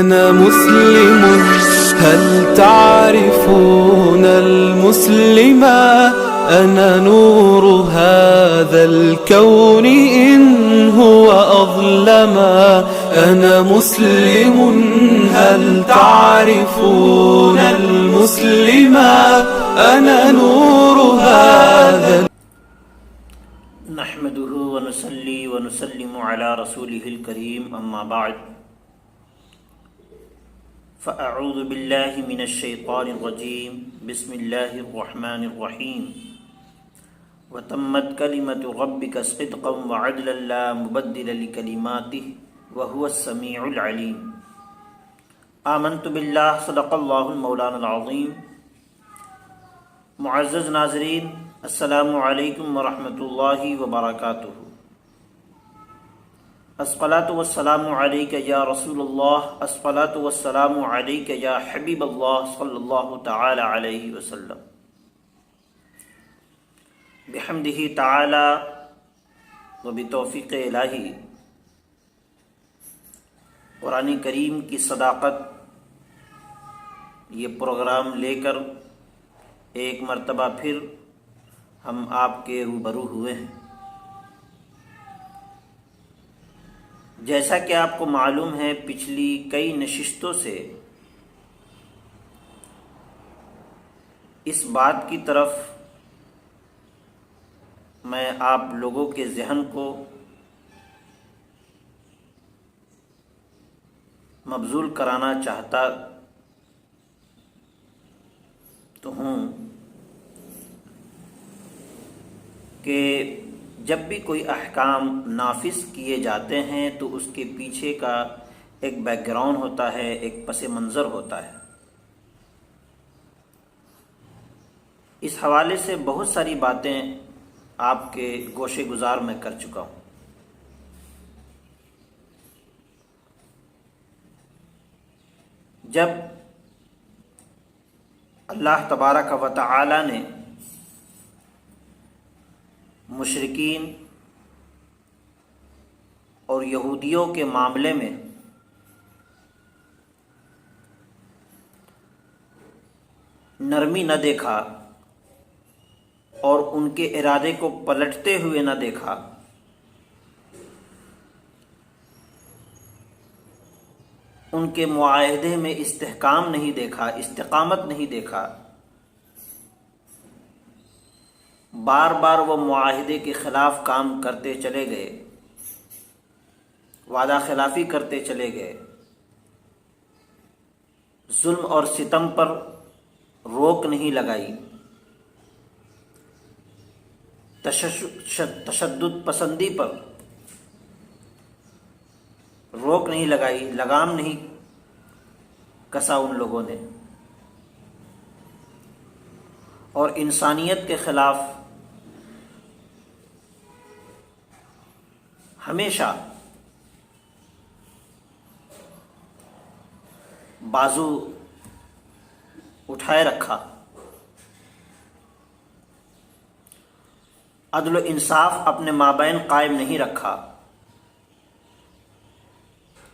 أنا مسلم. هل تعرفون المسلما؟ أنا نور هذا الكون إن هو أظلما. أنا مسلم. هل تعرفون المسلما؟ أنا نور هذا. نحمده ونصلي ونسلم على رسوله الكريم، أما بعد، فأعوذ بالله من الشيطان الرجيم. بسم الله الرحمن الرحيم. وتمت كلمة ربك صدقا وعدلا لا مبدل لكلماته وهو السميع العليم. آمنت بالله. صدق الله المولانا العظيم. معزز ناظرین، السلام علیکم ورحمۃ اللہ وبرکاتہ. الصلاۃ والسلام علیک یا رسول اللہ، الصلاۃ والسلام علیک یا حبیب اللہ صلی اللہ تعالی علیہ وسلم. بحمدہ تعالی و بتوفیق الہی، قرآن کریم کی صداقت یہ پروگرام لے کر ایک مرتبہ پھر ہم آپ کے روبرو ہوئے ہیں. جیسا کہ آپ کو معلوم ہے، پچھلی کئی نشستوں سے اس بات کی طرف میں آپ لوگوں کے ذہن کو مبذول کرانا چاہتا تو ہوں کہ جب بھی کوئی احکام نافذ کیے جاتے ہیں تو اس کے پیچھے کا ایک بیک گراؤنڈ ہوتا ہے، ایک پس منظر ہوتا ہے. اس حوالے سے بہت ساری باتیں آپ کے گوشے گزار میں کر چکا ہوں. جب اللہ تبارک و تعالی نے مشرکین اور یہودیوں کے معاملے میں نرمی نہ دیکھا اور ان کے ارادے کو پلٹتے ہوئے نہ دیکھا، ان کے معاہدے میں استحکام نہیں دیکھا، استقامت نہیں دیکھا، بار بار وہ معاہدے کے خلاف کام کرتے چلے گئے، وعدہ خلافی کرتے چلے گئے، ظلم اور ستم پر روک نہیں لگائی، تشدد پسندی پر روک نہیں لگائی، لگام نہیں کسا ان لوگوں نے، اور انسانیت کے خلاف ہمیشہ بازو اٹھائے رکھا، عدل و انصاف اپنے مابین قائم نہیں رکھا،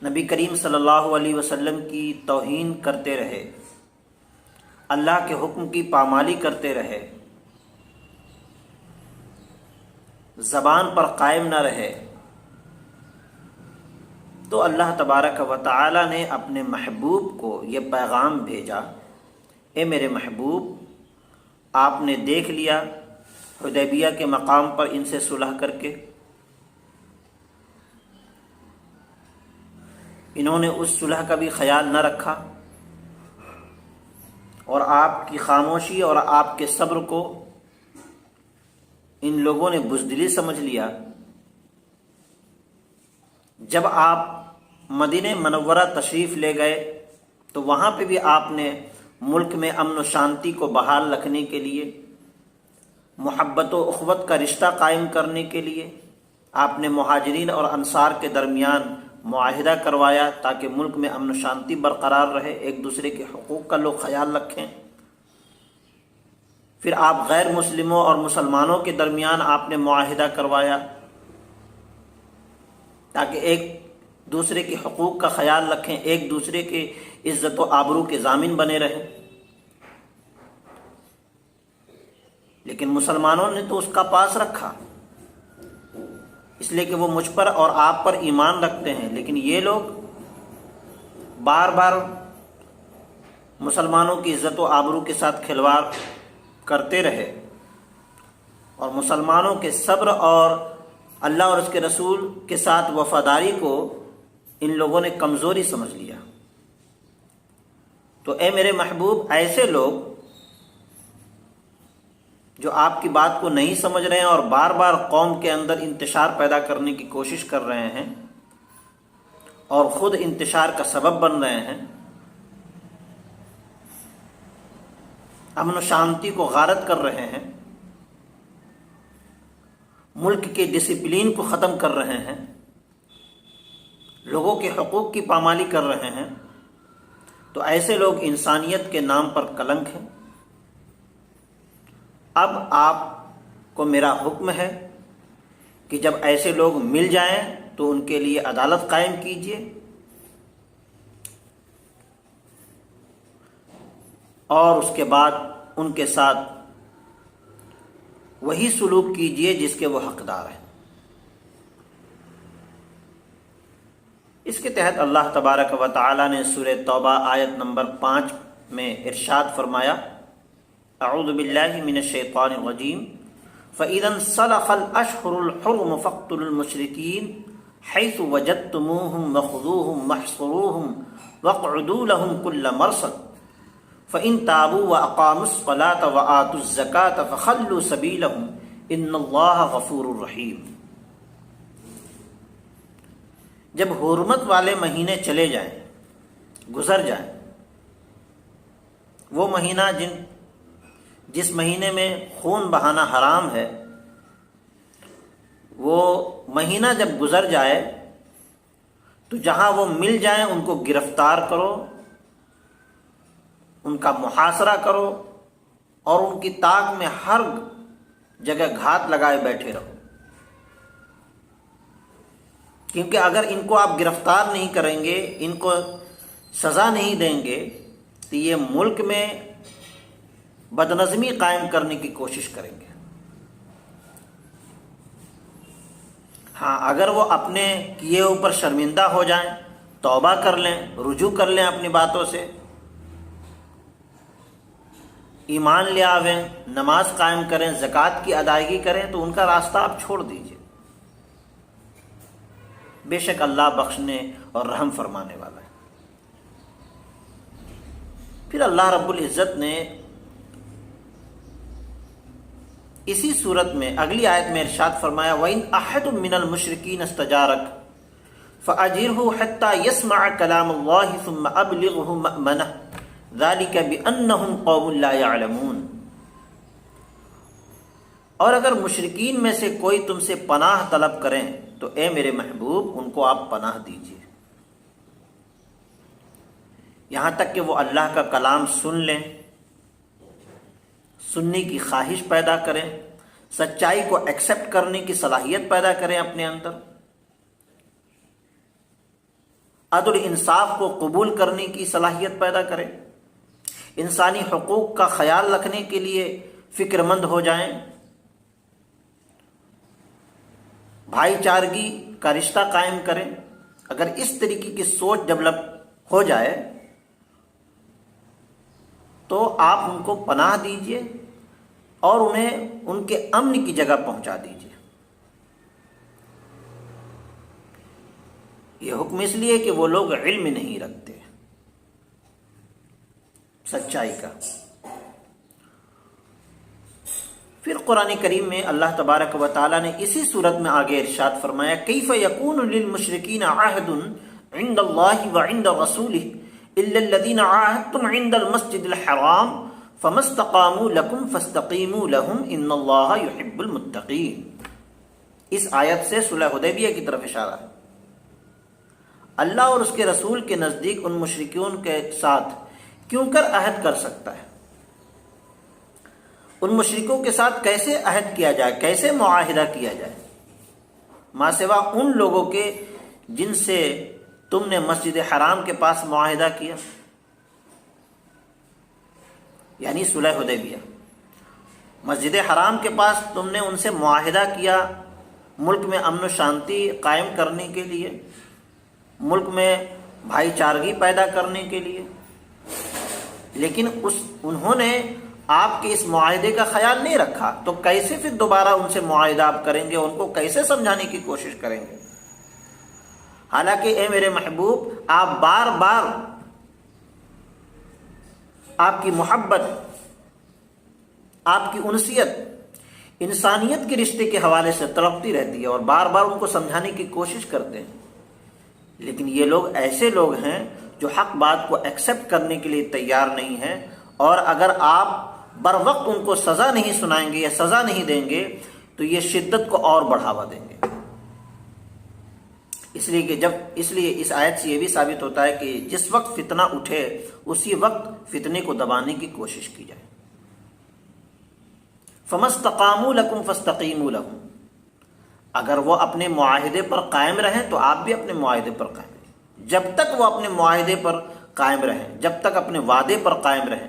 نبی کریم صلی اللہ علیہ وسلم کی توہین کرتے رہے، اللہ کے حکم کی پامالی کرتے رہے، زبان پر قائم نہ رہے، تو اللہ تبارک و تعالی نے اپنے محبوب کو یہ پیغام بھیجا: اے میرے محبوب، آپ نے دیکھ لیا حدیبیہ کے مقام پر ان سے صلح کر کے، انہوں نے اس صلح کا بھی خیال نہ رکھا، اور آپ کی خاموشی اور آپ کے صبر کو ان لوگوں نے بزدلی سمجھ لیا. جب آپ مدینہ منورہ تشریف لے گئے تو وہاں پہ بھی آپ نے ملک میں امن و شانتی کو بحال رکھنے کے لیے، محبت و اخوت کا رشتہ قائم کرنے کے لیے آپ نے مہاجرین اور انصار کے درمیان معاہدہ کروایا تاکہ ملک میں امن و شانتی برقرار رہے، ایک دوسرے کے حقوق کا لوگ خیال رکھیں. پھر آپ غیر مسلموں اور مسلمانوں کے درمیان آپ نے معاہدہ کروایا تاکہ ایک دوسرے کے حقوق کا خیال رکھیں، ایک دوسرے کے عزت و آبرو کے ضامن بنے رہیں۔ لیکن مسلمانوں نے تو اس کا پاس رکھا، اس لیے کہ وہ مجھ پر اور آپ پر ایمان رکھتے ہیں، لیکن یہ لوگ بار بار مسلمانوں کی عزت و آبرو کے ساتھ کھلواڑ کرتے رہے، اور مسلمانوں کے صبر اور اللہ اور اس کے رسول کے ساتھ وفاداری کو ان لوگوں نے کمزوری سمجھ لیا۔ تو اے میرے محبوب، ایسے لوگ جو آپ کی بات کو نہیں سمجھ رہے ہیں اور بار بار قوم کے اندر انتشار پیدا کرنے کی کوشش کر رہے ہیں اور خود انتشار کا سبب بن رہے ہیں، امن و شانتی کو غارت کر رہے ہیں، ملک کے ڈسپلین کو ختم کر رہے ہیں، لوگوں کے حقوق کی پامالی کر رہے ہیں، تو ایسے لوگ انسانیت کے نام پر کلنک ہیں۔ اب آپ کو میرا حکم ہے کہ جب ایسے لوگ مل جائیں تو ان کے لیے عدالت قائم کیجیے، اور اس کے بعد ان کے ساتھ وہی سلوک کیجیے جس کے وہ حقدار ہیں۔ اس کے تحت اللہ تبارک و تعالی نے سورہ توبہ آیت نمبر 5 میں ارشاد فرمایا، اعوذ باللہ من الشیطان الرجیم، فَإِذَا انْسَلَخَ الْأَشْهُرُ الْحُرُمُ فَاقْتُلُوا الْمُشْرِكِينَ حَيْثُ وَجَدتُّمُوهُمْ وَخُذُوهُمْ وَاحْصُرُوهُمْ وَاقْعُدُوا لَهُمْ كُلَّ مَرْصَدٍ فَإِنْ تَابُوا وَأَقَامُوا الصَّلَاةَ وَآتُوا الزَّكَاةَ فَخَلُّوا سَبِيلَهُمْ إِنَّ اللَّهَ غَفُورٌ رَحِيمٌ۔ جب حرمت والے مہینے چلے جائیں، گزر جائیں، وہ مہینہ جس مہینے میں خون بہانا حرام ہے، وہ مہینہ جب گزر جائے تو جہاں وہ مل جائیں ان کو گرفتار کرو، ان کا محاصرہ کرو، اور ان کی طاق میں ہر جگہ گھات لگائے بیٹھے رہو، کیونکہ اگر ان کو آپ گرفتار نہیں کریں گے، ان کو سزا نہیں دیں گے، تو یہ ملک میں بدنظمی قائم کرنے کی کوشش کریں گے۔ ہاں، اگر وہ اپنے کیے اوپر شرمندہ ہو جائیں، توبہ کر لیں، رجوع کر لیں اپنی باتوں سے، ایمان لے آویں، نماز قائم کریں، زکوٰۃ کی ادائیگی کریں، تو ان کا راستہ آپ چھوڑ دیجئے۔ بے شک اللہ بخشنے اور رحم فرمانے والا ہے۔ پھر اللہ رب العزت نے اسی صورت میں اگلی آیت میں ارشاد فرمایا، وَإِنْ أَحَدٌ مِّنَ الْمُشْرِكِينَ اسْتَجَارَكَ فَأَجِرْهُ حَتَّى يَسْمَعَ كَلَامَ اللَّهِ ثُمَّ أَبْلِغْهُ مَأْمَنَهُ ذَلِكَ بِأَنَّهُمْ قَوْمٌ لَا يَعْلَمُونَ۔ اور اگر مشرکین میں سے کوئی تم سے پناہ طلب کریں تو اے میرے محبوب ان کو آپ پناہ دیجیے، یہاں تک کہ وہ اللہ کا کلام سن لیں، سننے کی خواہش پیدا کریں، سچائی کو ایکسیپٹ کرنے کی صلاحیت پیدا کریں اپنے اندر، عدل انصاف کو قبول کرنے کی صلاحیت پیدا کریں، انسانی حقوق کا خیال رکھنے کے لیے فکر مند ہو جائیں، بھائی چارگی کا رشتہ قائم کریں۔ اگر اس طریقے کی سوچ ڈیولپ ہو جائے تو آپ ان کو پناہ دیجئے اور انہیں ان کے امن کی جگہ پہنچا دیجئے۔ یہ حکم اس لیے کہ وہ لوگ علم نہیں رکھتے سچائی کا۔ پھر قرآن کریم میں اللہ تبارک و تعالی نے اسی صورت میں آگے ارشاد فرمایا، کیف یکون للمشرکین عہد عند اللہ وعند رسولہ الا الذین عاہدتم عند المسجد الحرام فما استقاموا لکم فاستقیموا لہم ان اللہ یحب المتقین۔ اس آیت سے صلح حدیبیہ کی طرف اشارہ ہے۔ اللہ اور اس کے رسول کے نزدیک ان مشرکین کے ساتھ کیوں کر عہد کر سکتا ہے؟ ان مشرکوں کے ساتھ کیسے عہد کیا جائے، کیسے معاہدہ کیا جائے، ما سوا ان لوگوں کے جن سے تم نے مسجد حرام کے پاس معاہدہ کیا، یعنی صلح حدیبیہ، مسجد حرام کے پاس تم نے ان سے معاہدہ کیا ملک میں امن و شانتی قائم کرنے کے لیے، ملک میں بھائی چارگی پیدا کرنے کے لیے، لیکن انہوں نے آپ کے اس معاہدے کا خیال نہیں رکھا، تو کیسے پھر دوبارہ ان سے معاہدہ آپ کریں گے، ان کو کیسے سمجھانے کی کوشش کریں گے؟ حالانکہ اے میرے محبوب، آپ بار بار آپ کی محبت، آپ کی انسیت انسانیت کے رشتے کے حوالے سے تڑپتی رہتی ہے اور بار بار ان کو سمجھانے کی کوشش کرتے ہیں، لیکن یہ لوگ ایسے لوگ ہیں جو حق بات کو ایکسیپٹ کرنے کے لیے تیار نہیں ہیں، اور اگر آپ بر وقت ان کو سزا نہیں سنائیں گے یا سزا نہیں دیں گے تو یہ شدت کو اور بڑھاوا دیں گے۔ اس لیے اس آیت سے یہ بھی ثابت ہوتا ہے کہ جس وقت فتنہ اٹھے اسی وقت فتنے کو دبانے کی کوشش کی جائے۔ فَمَا اسْتَقَامُوا لَكُمْ فَاسْتَقِيمُوا لَهُمْ، اگر وہ اپنے معاہدے پر قائم رہیں تو آپ بھی اپنے معاہدے پر قائم رہیں، جب تک وہ اپنے معاہدے پر قائم رہیں، جب تک اپنے وعدے پر قائم رہیں،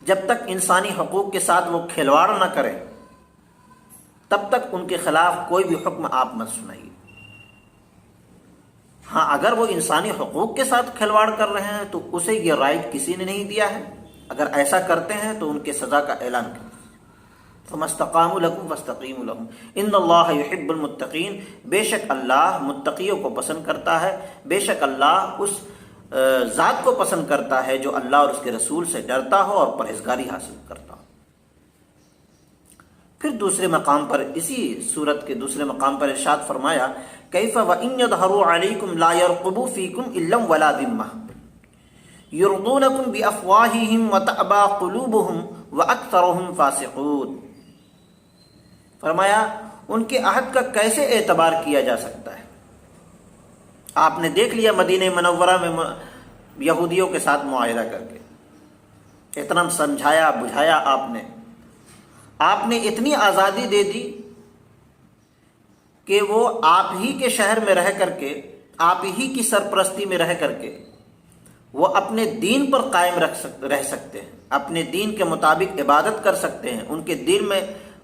جب تک انسانی حقوق کے ساتھ وہ کھلواڑ نہ کریں، تب تک ان کے خلاف کوئی بھی حکم آپ مت سنائیے۔ ہاں، اگر وہ انسانی حقوق کے ساتھ کھلواڑ کر رہے ہیں تو اسے یہ رائٹ کسی نے نہیں دیا ہے، اگر ایسا کرتے ہیں تو ان کے سزا کا اعلان کریں۔ فَمَا اسْتَقَامُوا لَكُمْ فَاسْتَقِيمُوا لَهُمْ إِنَّ اللَّهَ يُحِبُّ الْمُتَّقِينَ، بے شک اللہ متقیوں کو پسند کرتا ہے، بے شک اللہ اس ذات کو پسند کرتا ہے جو اللہ اور اس کے رسول سے ڈرتا ہو اور پرہیزگاری حاصل کرتا ہو۔ پھر دوسرے مقام پر، اسی سورت کے دوسرے مقام پر ارشاد فرمایا، کیف وَإِن يَظْهَرُوا عَلَيْكُمْ لَا يَرْقُبُوا فِيكُمْ إِلًّا وَلَا ذِمَّةً يُرْضُونَكُمْ بِأَفْوَاهِهِمْ وَتَأْبَى قُلُوبُهُمْ وَأَكْثَرُهُمْ فَاسِقُونَ۔ فرمایا ان کے عہد کا کیسے اعتبار کیا جا سکتا ہے؟ آپ نے دیکھ لیا مدینہ منورہ میں یہودیوں کے ساتھ معاہدہ کر کے، اتنا سمجھایا بجھایا آپ نے اتنی آزادی دے دی کہ وہ آپ ہی کے شہر میں رہ کر کے، آپ ہی کی سرپرستی میں رہ کر کے وہ اپنے دین پر قائم رہ سکتے ہیں، اپنے دین کے مطابق عبادت کر سکتے ہیں، ان کے دین میں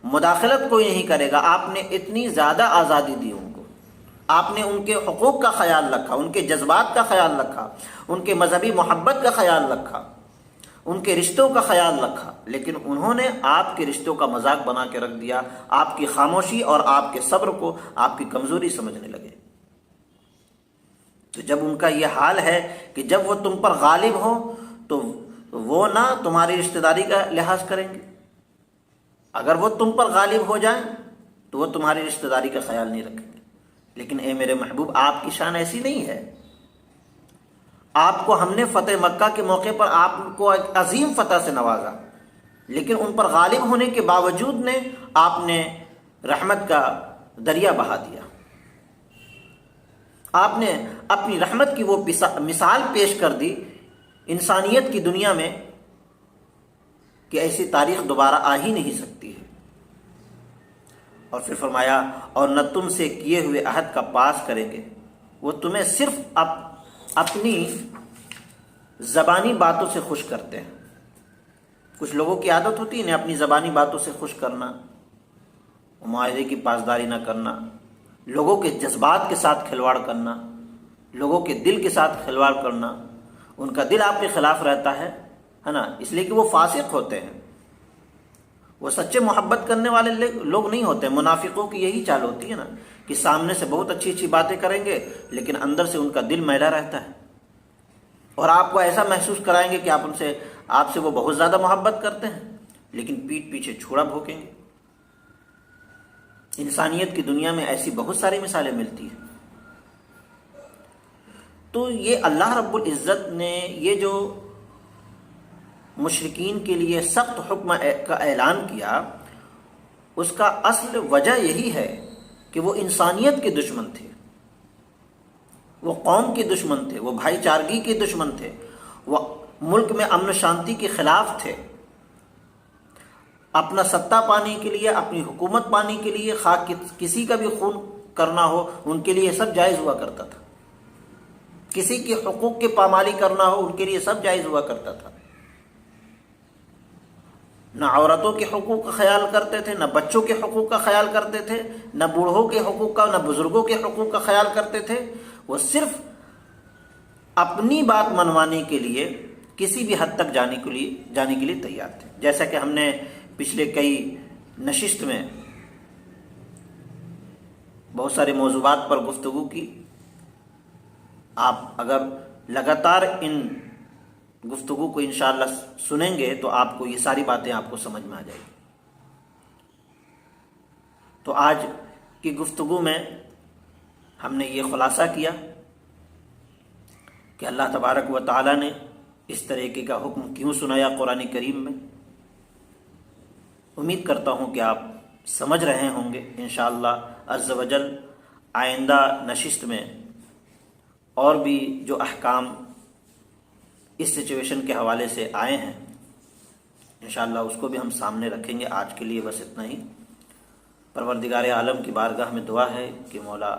مداخلت کوئی نہیں کرے گا۔ آپ نے اتنی زیادہ آزادی دی ان کو، آپ نے ان کے حقوق کا خیال رکھا، ان کے جذبات کا خیال رکھا، ان کے مذہبی محبت کا خیال رکھا، ان کے رشتوں کا خیال رکھا، لیکن انہوں نے آپ کے رشتوں کا مذاق بنا کے رکھ دیا، آپ کی خاموشی اور آپ کے صبر کو آپ کی کمزوری سمجھنے لگے۔ تو جب ان کا یہ حال ہے کہ جب وہ تم پر غالب ہو تو وہ نہ تمہاری رشتہ داری کا لحاظ کریں گے، اگر وہ تم پر غالب ہو جائیں تو وہ تمہاری رشتہ داری کا خیال نہیں رکھیں گے۔ لیکن اے میرے محبوب، آپ کی شان ایسی نہیں ہے۔ آپ کو ہم نے فتح مکہ کے موقع پر آپ کو ایک عظیم فتح سے نوازا، لیکن ان پر غالب ہونے کے باوجود آپ نے رحمت کا دریا بہا دیا۔ آپ نے اپنی رحمت کی وہ مثال پیش کر دی انسانیت کی دنیا میں کہ ایسی تاریخ دوبارہ آ ہی نہیں سکتی ہے۔ اور پھر فرمایا، اور نہ تم سے کیے ہوئے عہد کا پاس کریں گے، وہ تمہیں صرف اپنی زبانی باتوں سے خوش کرتے ہیں۔ کچھ لوگوں کی عادت ہوتی ہے نا اپنی زبانی باتوں سے خوش کرنا، معاہدے کی پاسداری نہ کرنا، لوگوں کے جذبات کے ساتھ کھلواڑ کرنا، لوگوں کے دل کے ساتھ کھلواڑ کرنا۔ ان کا دل آپ کے خلاف رہتا ہے نا، اس لیے کہ وہ فاسق ہوتے ہیں، وہ سچے محبت کرنے والے لوگ نہیں ہوتے۔ منافقوں کی یہی چال ہوتی ہے نا کہ سامنے سے بہت اچھی اچھی باتیں کریں گے لیکن اندر سے ان کا دل میلا رہتا ہے، اور آپ کو ایسا محسوس کرائیں گے کہ آپ سے وہ بہت زیادہ محبت کرتے ہیں، لیکن پیٹھ پیچھے چھوڑا بھونکیں گے۔ انسانیت کی دنیا میں ایسی بہت ساری مثالیں ملتی ہیں۔ تو یہ اللہ رب العزت نے یہ جو مشرکین کے لیے سخت حکم کا اعلان کیا، اس کا اصل وجہ یہی ہے کہ وہ انسانیت کے دشمن تھے، وہ قوم کے دشمن تھے، وہ بھائی چارگی کے دشمن تھے، وہ ملک میں امن و شانتی کے خلاف تھے۔ اپنا ستہ پانے کے لیے، اپنی حکومت پانے کے لیے خواہ کسی کا بھی خون کرنا ہو ان کے لیے سب جائز ہوا کرتا تھا، کسی کے حقوق کی پامالی کرنا ہو ان کے لیے سب جائز ہوا کرتا تھا۔ نہ عورتوں کے حقوق کا خیال کرتے تھے، نہ بچوں کے حقوق کا خیال کرتے تھے، نہ بوڑھوں کے حقوق کا، نہ بزرگوں کے حقوق کا خیال کرتے تھے۔ وہ صرف اپنی بات منوانے کے لیے کسی بھی حد تک جانے کے لیے تیار تھے۔ جیسا کہ ہم نے پچھلے کئی نشست میں بہت سارے موضوعات پر گفتگو کی، آپ اگر لگاتار ان گفتگو کو انشاءاللہ سنیں گے تو آپ کو یہ ساری باتیں آپ کو سمجھ میں آ جائیں گی۔ تو آج کی گفتگو میں ہم نے یہ خلاصہ کیا کہ اللہ تبارک و تعالی نے اس طریقے کا حکم کیوں سنایا قرآن کریم میں۔ امید کرتا ہوں کہ آپ سمجھ رہے ہوں گے انشاءاللہ عز و جل۔ آئندہ نشست میں اور بھی جو احکام اس سچویشن کے حوالے سے آئے ہیں انشاءاللہ اس کو بھی ہم سامنے رکھیں گے۔ آج کے لیے بس اتنا ہی۔ پروردگار عالم کی بارگاہ میں دعا ہے کہ مولا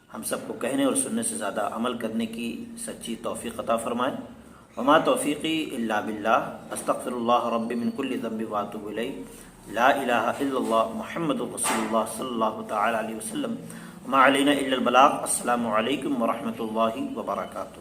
ہم سب کو کہنے اور سننے سے زیادہ عمل کرنے کی سچی توفیق عطا فرمائے۔ وما توفیقی الا باللہ، استغفر اللہ ربی من کل ذنب واتوب الیہ، لا الہ الا اللہ محمد رسول اللہ صلی اللہ تعالی علیہ وسلم، وما علینا الا البلاغ۔ السلام علیکم ورحمۃ اللہ وبرکاتہ۔